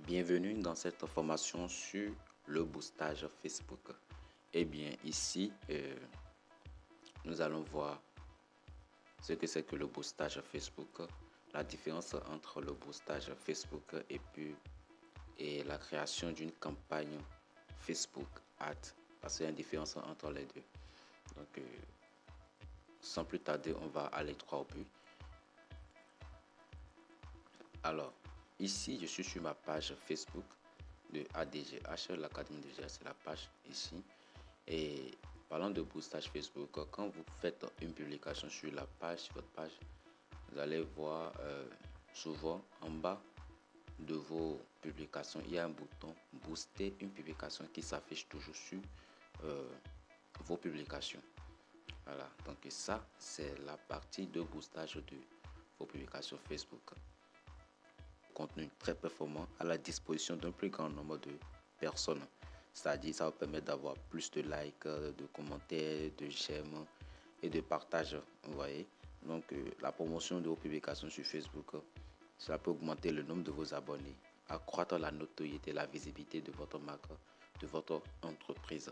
Bienvenue dans cette formation sur le boostage Facebook. Eh bien, ici, nous allons voir ce que c'est que le boostage Facebook, la différence entre le boostage Facebook et la création d'une campagne Facebook Ads, parce qu'il y a une différence entre les deux. Donc, sans plus tarder, on va aller droit au but. Alors, ici, je suis sur ma page Facebook de ADGH, l'Académie de GH, c'est la page ici. Et parlant de boostage Facebook, quand vous faites une publication sur votre page, vous allez voir souvent en bas de vos publications, il y a un bouton booster une publication qui s'affiche toujours sur vos publications. Voilà, donc ça, c'est la partie de boostage de vos publications Facebook. Contenu très performant à la disposition d'un plus grand nombre de personnes. C'est-à-dire, ça va permettre d'avoir plus de likes, de commentaires, de j'aime et de partage. Vous voyez, donc la promotion de vos publications sur Facebook, cela peut augmenter le nombre de vos abonnés, accroître la notoriété, la visibilité de votre marque, de votre entreprise.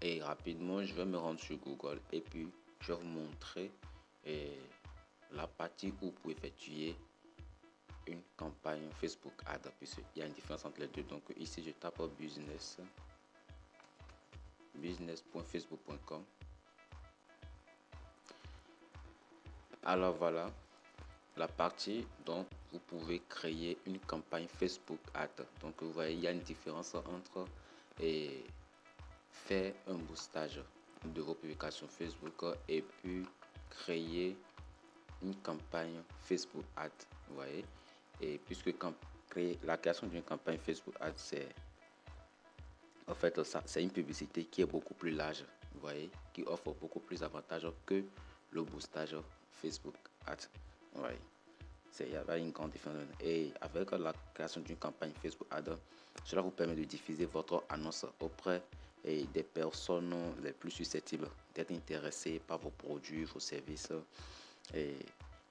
Et rapidement, je vais me rendre sur Google et puis je vais vous montrer la partie où vous pouvez effectuer une campagne Facebook Ads, puisqu'il y a une différence entre les deux. Donc ici, je tape business.facebook.com. Alors voilà la partie dont vous pouvez créer une campagne Facebook Ads. Donc vous voyez, il y a une différence entre faire un boostage de vos publications Facebook et puis créer une campagne Facebook Ads. Vous voyez, et puisque la création d'une campagne Facebook Ads, c'est une publicité qui est beaucoup plus large, vous voyez, qui offre beaucoup plus d'avantages que le boostage Facebook Ads. Vous voyez, il y a une grande différence. Et avec la création d'une campagne Facebook Ads, cela vous permet de diffuser votre annonce auprès des personnes les plus susceptibles d'être intéressées par vos produits, vos services, et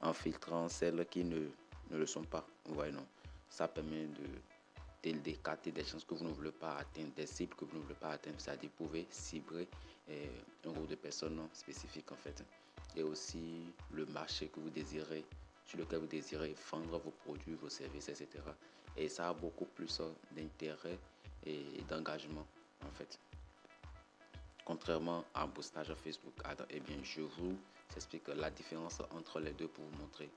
en filtrant celles qui ne le sont pas. Vous voyez, non, ça permet d'écarter des chances que vous ne voulez pas atteindre, des cibles que vous ne voulez pas atteindre. C'est-à-dire, vous pouvez cibler un groupe de personnes spécifiques en fait. Et aussi le marché que vous désirez, sur lequel vous désirez vendre vos produits, vos services, etc. Et ça a beaucoup plus d'intérêt et d'engagement en fait. Contrairement à un boostage Facebook Ads, eh bien, je vous explique la différence entre les deux pour vous montrer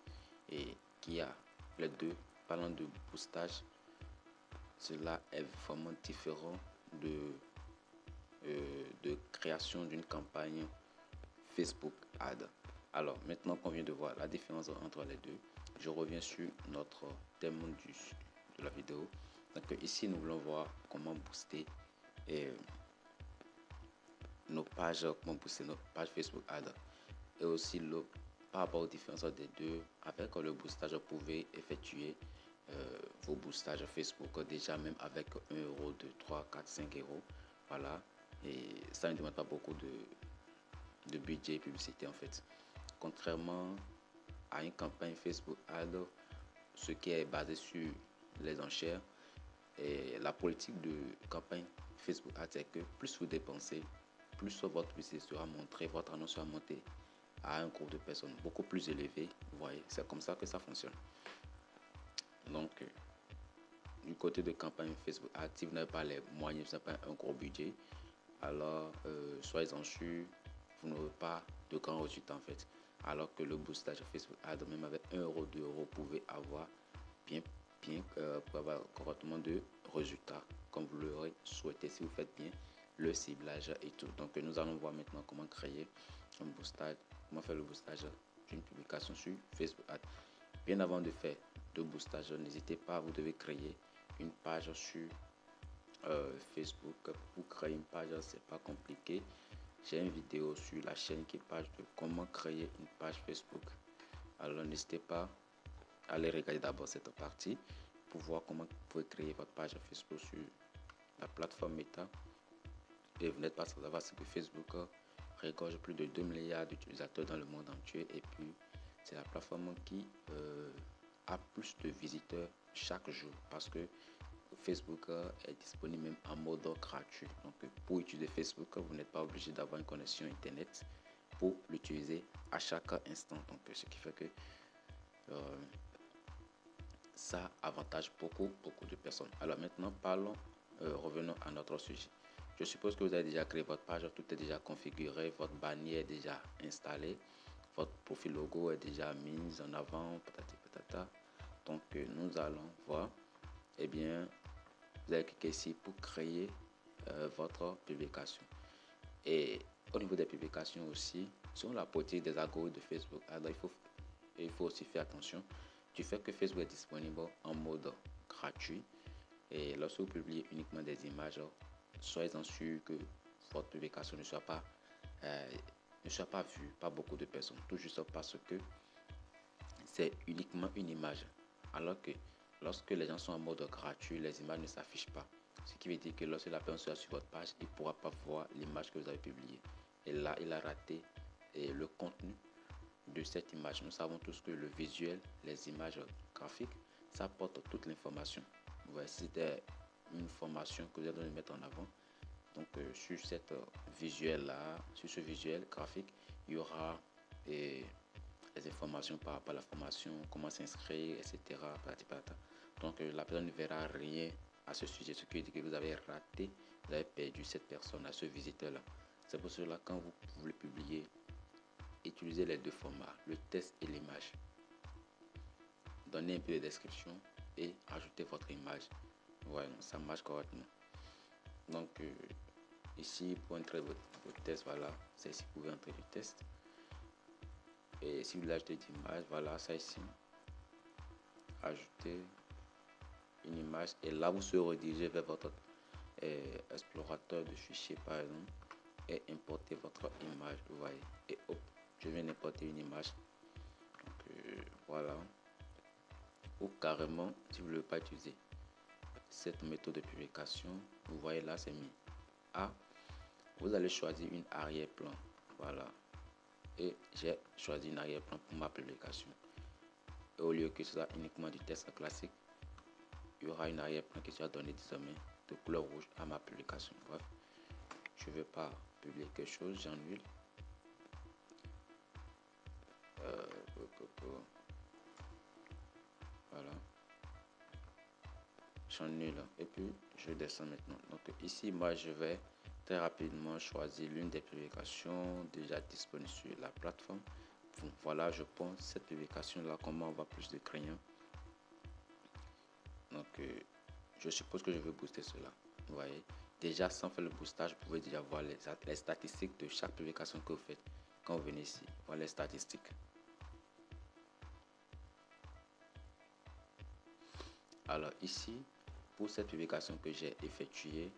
et qu'il y a les deux. Parlant de boostage, cela est vraiment différent de création d'une campagne Facebook Ads. Alors, maintenant qu'on vient de voir la différence entre les deux, je reviens sur notre thème de la vidéo. Donc ici, nous voulons voir comment booster nos pages, comment booster nos pages Facebook Ads. Et aussi, par rapport aux différences des deux, avec le boostage, vous pouvez effectuer vos boostages Facebook déjà même avec 1 euro, 2, 3, 4, 5 euros. Voilà. Et ça ne demande pas beaucoup de budget publicité en fait. Contrairement à une campagne Facebook Ads, ce qui est basé sur les enchères, et la politique de campagne Facebook Ads, c'est que plus vous dépensez, plus votre publicité sera montrée, votre annonce sera montée à un groupe de personnes beaucoup plus élevé. Vous voyez, c'est comme ça que ça fonctionne. Donc, du côté de campagne Facebook Ads, si vous n'avez pas les moyens, vous n'avez pas un gros budget, alors soyez-en sûr, vous n'aurez pas de grands résultats en fait. Alors que le boostage Facebook Ads, même avec 1 euro, 2 euros, vous pouvez avoir pour avoir correctement de résultats comme vous l'aurez souhaité si vous faites bien le ciblage et tout. Donc nous allons voir maintenant comment créer un boostage, comment faire le boostage d'une publication sur Facebook Ads. Bien avant de faire de boostage, n'hésitez pas, vous devez créer une page sur Facebook. Pour créer une page, c'est pas compliqué. J'ai une vidéo sur la chaîne qui parle de comment créer une page Facebook. Alors n'hésitez pas à aller regarder d'abord cette partie pour voir comment vous pouvez créer votre page Facebook sur la plateforme Meta. Et vous n'êtes pas sans savoir ce que Facebook regorge plus de 2 milliards d'utilisateurs dans le monde entier. Et puis c'est la plateforme qui a plus de visiteurs chaque jour parce que Facebook est disponible même en mode gratuit. Donc, pour utiliser Facebook, vous n'êtes pas obligé d'avoir une connexion Internet pour l'utiliser à chaque instant. Donc, ce qui fait que ça avantage beaucoup de personnes. Alors maintenant, revenons à notre sujet. Je suppose que vous avez déjà créé votre page, tout est déjà configuré, votre bannière est déjà installé, votre profil logo est déjà mis en avant, patati patata. Donc, nous allons voir, eh bien, vous allez cliquer ici pour créer votre publication. Et au niveau des publications aussi, selon la politique des algorithmes de Facebook, alors il faut aussi faire attention du fait que Facebook est disponible en mode gratuit. Et lorsque vous publiez uniquement des images, soyez-en sûr que votre publication ne soit pas vue par beaucoup de personnes, tout juste parce que c'est uniquement une image. Alors que lorsque les gens sont en mode gratuit, les images ne s'affichent pas. Ce qui veut dire que lorsque la personne sera sur votre page, il ne pourra pas voir l'image que vous avez publiée. Et là, il a raté le contenu de cette image. Nous savons tous que le visuel, les images graphiques, ça apporte toute l'information. Voici c'était une formation que vous allez mettre en avant. Donc sur cette visuel-là, sur ce visuel graphique, il y aura les informations par rapport à la formation, comment s'inscrire, etc. Donc la personne ne verra rien à ce sujet, ce qui veut dire que vous avez raté, vous avez perdu cette personne, à ce visiteur-là. C'est pour cela quand vous voulez publier, utilisez les deux formats, le texte et l'image. Donnez un peu de description et ajoutez votre image. Ouais, ça marche correctement. Donc ici pour entrer votre test, voilà, c'est ici vous pouvez entrer le test. Et si vous voulez ajouter d'image, voilà, ça ici. Ajouter une image et là vous serez redirigé vers votre explorateur de fichiers par exemple et importer votre image, vous voyez, et hop, je viens d'importer une image. Donc voilà. Ou carrément, si vous ne voulez pas utiliser cette méthode de publication, vous voyez là c'est mis A, vous allez choisir une arrière-plan, voilà, et j'ai choisi une arrière-plan pour ma publication. Et au lieu que ce soit uniquement du texte classique, il y aura une arrière-plan qui sera donnée désormais de couleur rouge à ma publication. Bref, je ne vais pas publier quelque chose, j'annule. Voilà, j'annule et puis je descends maintenant. Donc ici moi je vais très rapidement choisir l'une des publications déjà disponibles sur la plateforme. Bon, voilà, je pense cette publication là, comment on va plus de crayons. Donc je suppose que je veux booster cela. Vous voyez, déjà sans faire le boostage, vous pouvez déjà voir les statistiques de chaque publication que vous faites. Quand vous venez ici, voilà les statistiques. Alors ici, pour cette publication que j'ai effectuée,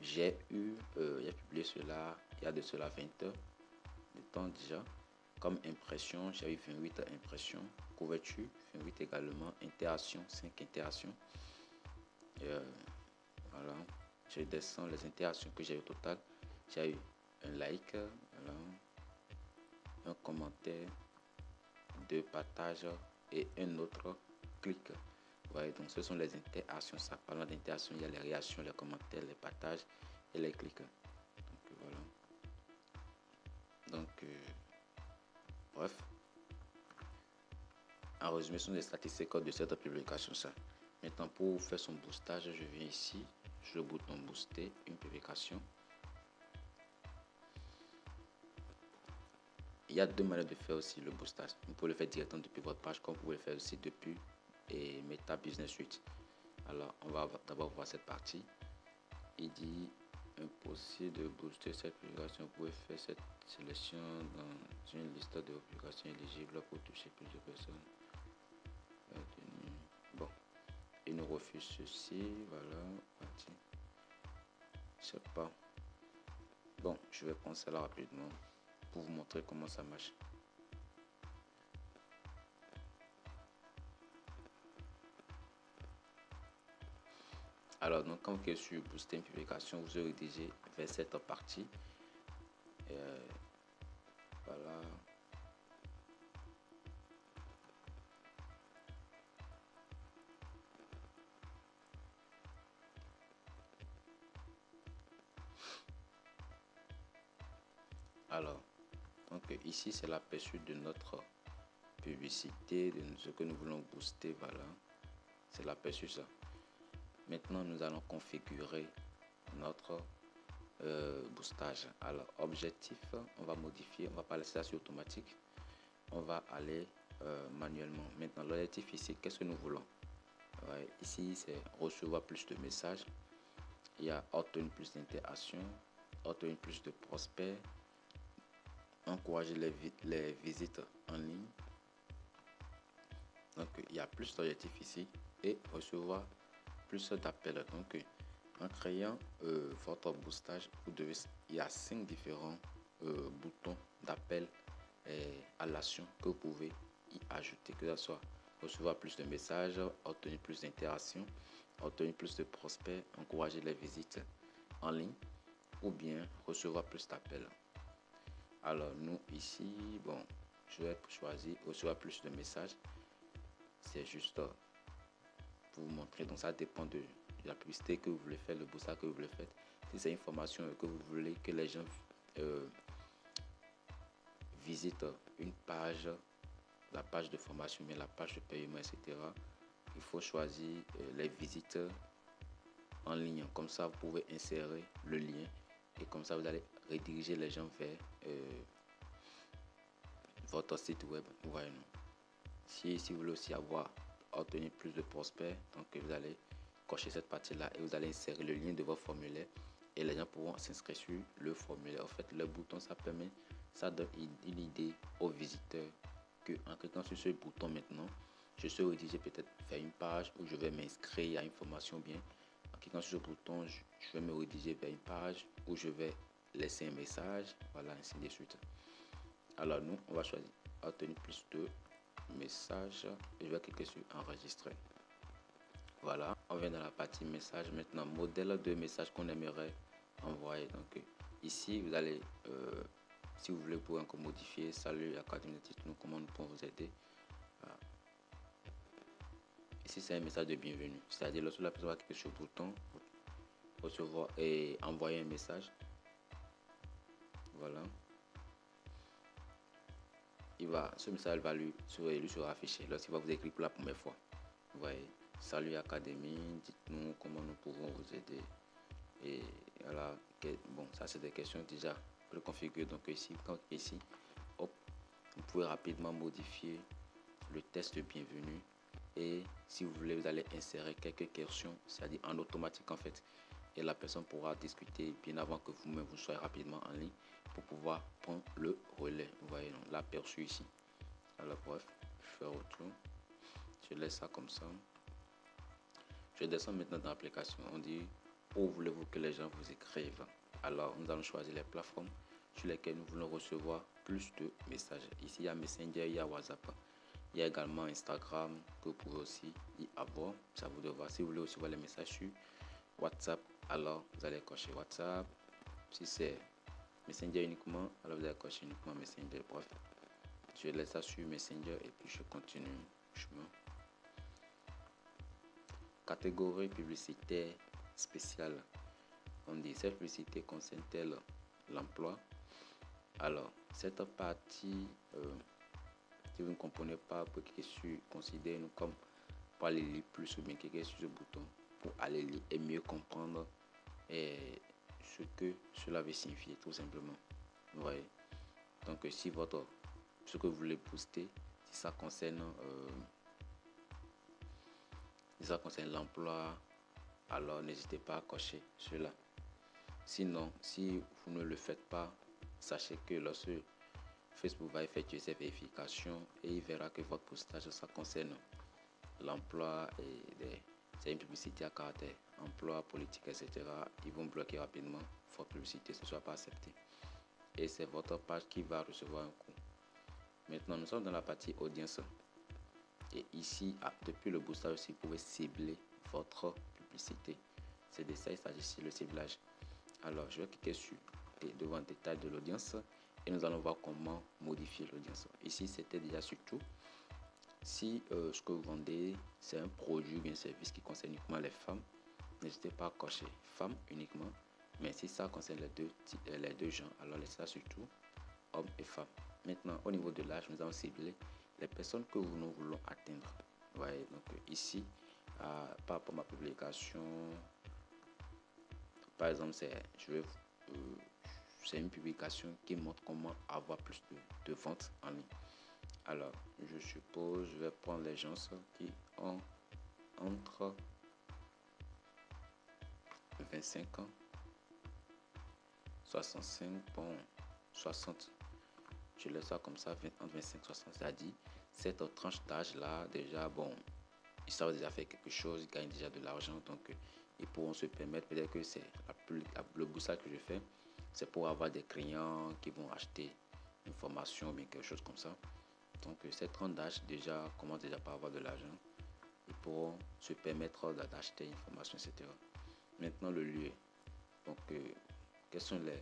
j'ai publié cela il y a de cela 20 heures de temps déjà. Comme impression, j'ai eu 28 impressions. Couverture, 28 également. Interaction, 5 interactions. Voilà. Je descends les interactions que j'ai eu au total. J'ai eu un like, voilà, un commentaire, 2 partages et un autre clic. Ouais, donc ce sont les interactions. Ça parlant d'interactions, il y a les réactions, les commentaires, les partages et les clics. Donc voilà. Donc bref. En résumé, ce sont les statistiques de cette publication. Ça. Maintenant, pour faire son boostage, je viens ici, sur le bouton booster une publication. Il y a deux manières de faire aussi le boostage. Vous pouvez le faire directement depuis votre page, comme vous pouvez le faire aussi depuis Meta Business Suite. Alors, on va d'abord voir cette partie. Il dit impossible de booster cette publication. Vous pouvez faire cette sélection dans une liste de publications éligibles pour toucher plus de personnes. Bon, il nous refuse ceci. Voilà, parti. Je sais pas. Bon, je vais prendre cela rapidement pour vous montrer comment ça marche. Alors, donc, quand vous cliquez sur booster une publication, vous serez redirigé vers cette partie. Voilà. Alors, donc ici c'est l'aperçu de notre publicité, de ce que nous voulons booster. Voilà, c'est l'aperçu ça. Maintenant nous allons configurer notre boostage. Alors objectif, on va modifier, on va pas laisser ça sur automatique, on va aller manuellement. Maintenant l'objectif ici, qu'est-ce que nous voulons? Ouais, ici c'est recevoir plus de messages, il y a obtenir plus d'interactions, obtenir plus de prospects, encourager les visites en ligne. Donc il y a plus d'objectifs ici et recevoir plus d'appels. Donc en créant votre boostage, il y a 5 différents boutons d'appel à l'action que vous pouvez y ajouter, que ce soit recevoir plus de messages, obtenir plus d'interactions, obtenir plus de prospects, encourager les visites en ligne ou bien recevoir plus d'appels. Alors nous ici, bon, je vais choisir recevoir plus de messages. C'est juste pour vous montrer, donc ça dépend de la publicité que vous voulez faire, le boostage que vous voulez faire. Si c'est une formation que vous voulez que les gens visitent une page, la page de formation, mais la page de paiement, etc., il faut choisir les visites en ligne. Comme ça, vous pouvez insérer le lien et comme ça, vous allez rediriger les gens vers votre site web. Voilà. Si vous voulez aussi obtenir plus de prospects, donc vous allez cocher cette partie-là et vous allez insérer le lien de votre formulaire et les gens pourront s'inscrire sur le formulaire. En fait, le bouton, ça donne une idée aux visiteurs que en cliquant sur ce bouton maintenant, je suis rédigé peut-être faire une page où je vais m'inscrire à une formation bien. En cliquant sur ce bouton, je vais me rédiger vers une page où je vais laisser un message, voilà, ainsi de suite. Alors nous, on va choisir obtenir plus de messages et je vais cliquer sur enregistrer. Voilà, on vient dans la partie message. Maintenant, modèle de message qu'on aimerait envoyer. Donc ici, vous allez, si vous voulez, vous pouvez encore modifier. Salut Académie de Titre, comment nous pouvons vous aider. Voilà. Ici, c'est un message de bienvenue. C'est-à-dire, lorsque la personne va cliquer sur le bouton, recevoir et envoyer un message. Voilà. Ce message va lui sera affiché lorsqu'il va vous écrire pour la première fois. Vous voyez, salut Académie, dites-nous comment nous pouvons vous aider. Et voilà, bon, ça c'est des questions déjà préconfigurées. Donc ici, hop, vous pouvez rapidement modifier le test de bienvenue. Et si vous voulez, vous allez insérer quelques questions, c'est-à-dire en automatique en fait. Et la personne pourra discuter bien avant que vous-même vous soyez rapidement en ligne pour pouvoir prendre le relais. Vous voyez l'aperçu ici. Alors bref, je fais retour. Je laisse ça comme ça. Je descends maintenant dans l'application. On dit où voulez-vous que les gens vous écrivent. Alors nous allons choisir les plateformes sur lesquelles nous voulons recevoir plus de messages. Ici il y a Messenger, il y a WhatsApp. Il y a également Instagram que vous pouvez aussi y avoir. Ça vous de voir. Si vous voulez aussi voir les messages sur WhatsApp, alors vous allez cocher WhatsApp. Si c'est Messenger uniquement, alors vous allez cocher uniquement Messenger. Bref, je laisse ça sur Messenger et puis je continue le chemin. Catégorie publicitaire spéciale. On dit cette publicité concerne-t-elle l'emploi? Alors, cette partie, si vous ne comprenez pas, vous pouvez cliquer sur considérez-nous comme pour aller lire plus ou bien cliquer sur ce bouton pour aller lire et mieux comprendre ce que cela veut signifier tout simplement. Vous voyez. Donc si ce que vous voulez booster, si ça concerne l'emploi, alors n'hésitez pas à cocher cela. Sinon, si vous ne le faites pas, sachez que lorsque Facebook va effectuer ses vérifications et il verra que votre postage ça concerne l'emploi et c'est une publicité à caractère emploi, politique, etc. Ils vont bloquer rapidement votre publicité, ce ne sera pas accepté. Et c'est votre page qui va recevoir un coup. Maintenant, nous sommes dans la partie audience. Et ici, depuis le boostage aussi, vous pouvez cibler votre publicité. C'est de ça il s'agit ici, le ciblage. Alors, je vais cliquer sur devant détail de l'audience et nous allons voir comment modifier l'audience. Ici, c'était déjà sur tout. Si ce que vous vendez, c'est un produit ou bien un service qui concerne uniquement les femmes, n'hésitez pas à cocher femmes uniquement. Mais si ça concerne les deux gens, alors laissez ça sur tout. hommes et femmes. Maintenant, au niveau de l'âge, nous allons cibler les personnes que nous voulons atteindre. Vous voyez, donc ici, par rapport à ma publication, par exemple, c'est une publication qui montre comment avoir plus de ventes en ligne. Alors, je suppose, je vais prendre les gens qui ont entre 25 ans, 65, bon, 60. Je laisse ça comme ça, entre 25 et 60, c'est-à-dire cette tranche d'âge-là, déjà, bon, ils savent déjà faire quelque chose, ils gagnent déjà de l'argent, donc ils pourront se permettre, peut-être que c'est le boostage que je fais, c'est pour avoir des clients qui vont acheter une formation ou bien quelque chose comme ça. Donc cette tranche d'âge déjà commence déjà par avoir de l'argent, ils pourront se permettre d'acheter une formation, etc. Maintenant le lieu, donc quels sont les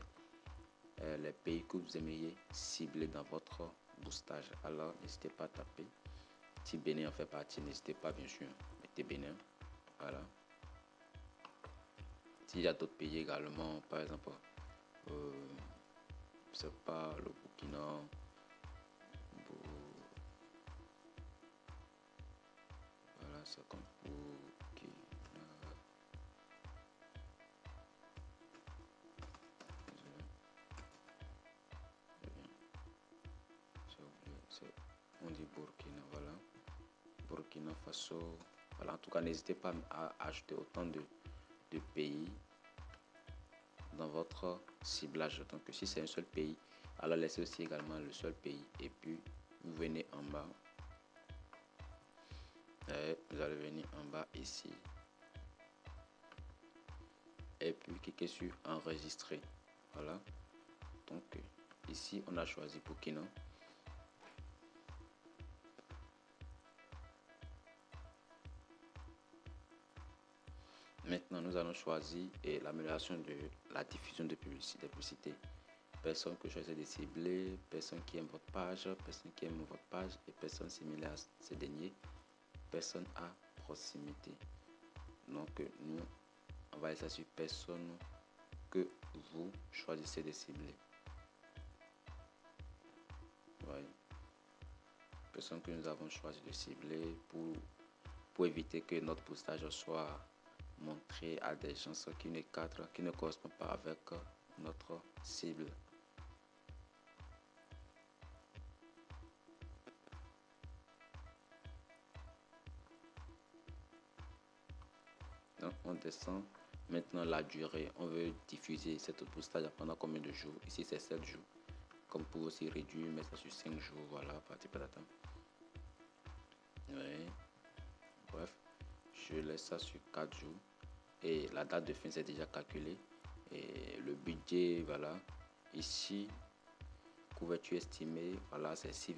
pays que vous aimeriez cibler dans votre boostage. Alors n'hésitez pas à taper. Si Bénin en fait partie, n'hésitez pas bien sûr, mettez Bénin. Voilà. S'il y a d'autres pays également, par exemple, c'est pas le Burkina. Voilà, c'est comme Burkina. On dit Burkina, voilà. Burkina Faso. Voilà, en tout cas, n'hésitez pas à ajouter autant de pays dans votre ciblage. Donc, si c'est un seul pays, alors laissez aussi également le seul pays. Et puis, vous venez en bas. Et vous allez venir en bas ici. Et puis, cliquez sur enregistrer. Voilà. Donc, ici, on a choisi Burkina. Maintenant, nous allons choisir l'amélioration de la diffusion de publicité. Personnes que choisissez de cibler, personnes qui aiment votre page, personnes qui aiment votre page et personnes similaires à ces derniers, personnes à proximité. Donc, nous, on va essayer sur personnes que vous choisissez de cibler. Ouais. Personnes que nous avons choisi de cibler pour éviter que notre postage soit montré à des gens qui ne correspondent pas avec notre cible. Donc on descend. Maintenant la durée, on veut diffuser cette postage pendant combien de jours? Ici c'est 7 jours. Comme pour aussi réduire, mettre ça sur 5 jours, voilà, parti patata. Oui. Bref, je laisse ça sur 4 jours. Et la date de fin c'est déjà calculé. Et le budget, voilà. Ici, couverture estimée, voilà, c'est 6,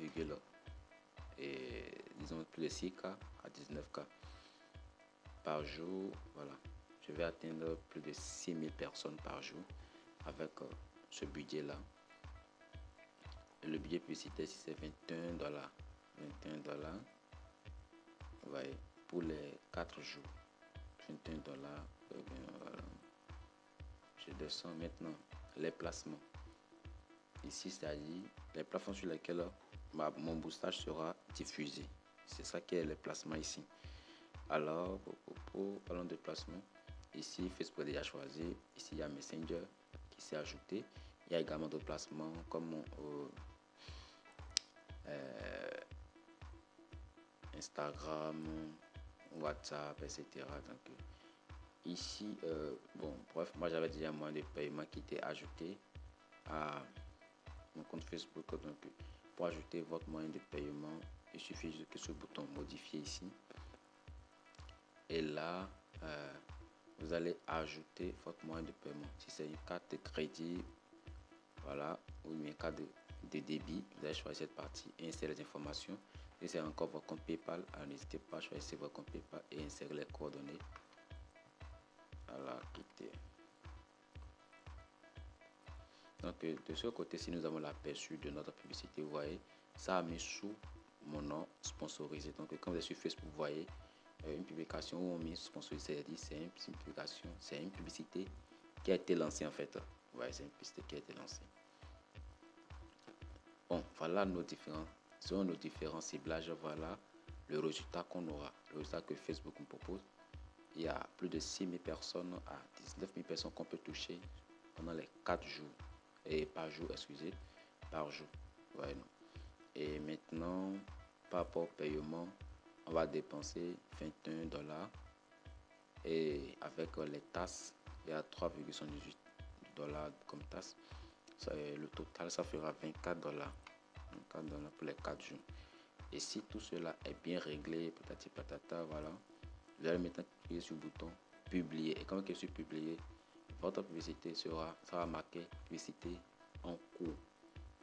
et disons plus de 6K à 19K par jour. Voilà, je vais atteindre plus de 6000 personnes par jour avec ce budget là. Le budget publicitaire ici c'est 21 dollars. 21 dollars. Vous voyez, pour les 4 jours. 21 dollars. Voilà. Je descends maintenant les placements. Ici, c'est-à-dire les plateformes sur lesquelles mon boostage sera diffusé. C'est ça qui est le placement ici. Alors, parlons de placement. Ici, Facebook est déjà choisi. Ici, il y a Messenger qui s'est ajouté. Il y a également d'autres placements comme Instagram, WhatsApp, etc. Donc, ici, bon, bref, moi j'avais déjà un moyen de paiement qui était ajouté à mon compte Facebook. Donc, pour ajouter votre moyen de paiement, il suffit de cliquer sur le bouton modifier ici. Et là, vous allez ajouter votre moyen de paiement. Si c'est une carte de crédit, voilà, ou une carte de débit, vous allez choisir cette partie et insérer les informations. Si c'est encore votre compte PayPal, n'hésitez pas à choisir votre compte PayPal et insérer les coordonnées. Voilà, quitter. Donc de ce côté, si nous avons l'aperçu de notre publicité, vous voyez, ça a mis sous mon nom sponsorisé. Donc quand vous êtes sur Facebook, vous voyez une publication où on met sponsorisé, c'est une publication, c'est une publicité qui a été lancée en fait. Vous voyez, c'est une publicité qui a été lancée. Bon, voilà selon nos différents ciblages, voilà le résultat qu'on aura, le résultat que Facebook nous propose. Il y a plus de 6 000 personnes à 19 000 personnes qu'on peut toucher pendant les 4 jours. Et par jour, excusez, par jour. Ouais, non. Et maintenant, par rapport au paiement, on va dépenser 21 $. Et avec les tasses, il y a 3,78 $ comme tasse. Le total, ça fera 24 $. 24 $ pour les 4 jours. Et si tout cela est bien réglé, patati patata, voilà, vous allez maintenant cliquer sur le bouton publier. Et quand vous cliquez sur publier, votre publicité sera marquée publicité en cours.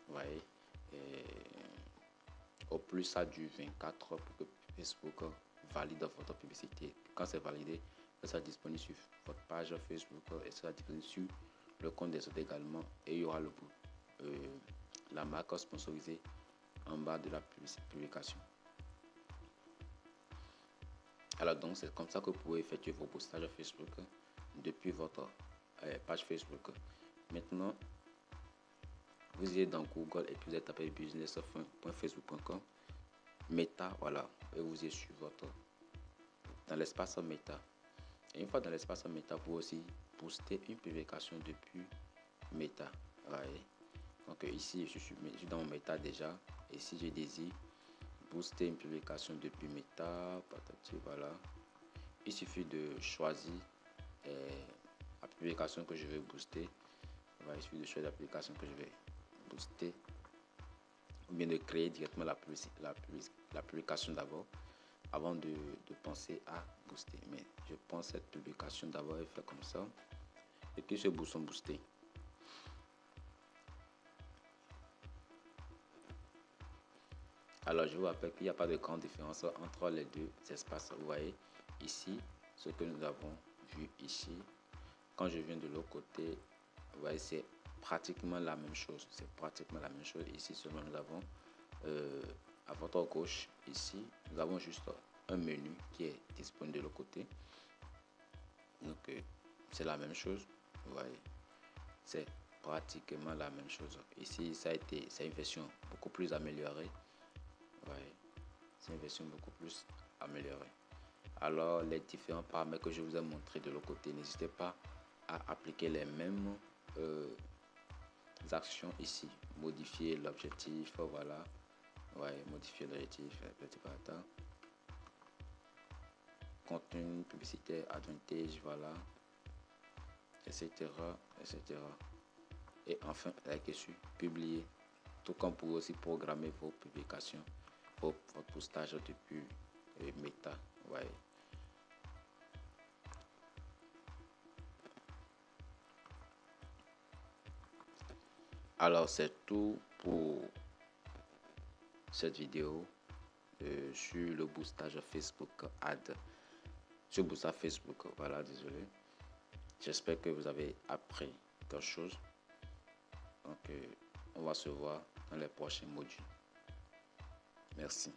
Vous voyez, au plus ça dure 24 heures pour que Facebook valide votre publicité. Quand c'est validé, ça sera disponible sur votre page Facebook et ça sera disponible sur le compte des autres également. Et il y aura la marque sponsorisée en bas de la publication. Alors donc c'est comme ça que vous pouvez effectuer vos postages Facebook depuis votre page Facebook. Maintenant, vous allez dans Google et puis vous tapez business.facebook.com Meta, voilà, et vous êtes sur dans l'espace Meta. Et une fois dans l'espace Meta, vous pouvez aussi poster une publication depuis Meta. Ouais. Donc ici, je suis dans mon Meta déjà. Et si je désire booster une publication depuis Meta, patati, voilà, il suffit de choisir la publication que je vais booster. Voilà, il suffit de choisir la publication que je vais booster. Ou bien de créer directement la publication d'abord avant de penser à booster. Mais je pense cette publication d'abord est fait comme ça. Et puis ce bouton booster. Alors je vous rappelle qu'il n'y a pas de grande différence entre les deux espaces. Vous voyez ici ce que nous avons vu ici. Quand je viens de l'autre côté, vous voyez c'est pratiquement la même chose. C'est pratiquement la même chose. Ici seulement nous avons à votre gauche ici nous avons juste un menu qui est disponible de l'autre côté. Donc c'est la même chose. Vous voyez, c'est pratiquement la même chose. Ici c'est une version beaucoup plus améliorée. Ouais, c'est une version beaucoup plus améliorée. Alors les différents paramètres que je vous ai montré de l'autre côté, n'hésitez pas à appliquer les mêmes actions ici. Modifier l'objectif, voilà. Ouais, modifier l'objectif, petit patin. Contenu publicitaire, advantage, voilà, etc., etc. Et enfin, like sur publier. Tout comme pour aussi programmer vos publications, votre postage depuis Meta. Ouais. Alors c'est tout pour cette vidéo sur le boostage Facebook Ad. Sur le boostage Facebook, voilà, désolé. J'espère que vous avez appris quelque chose. Donc on va se voir dans les prochains modules. Merci.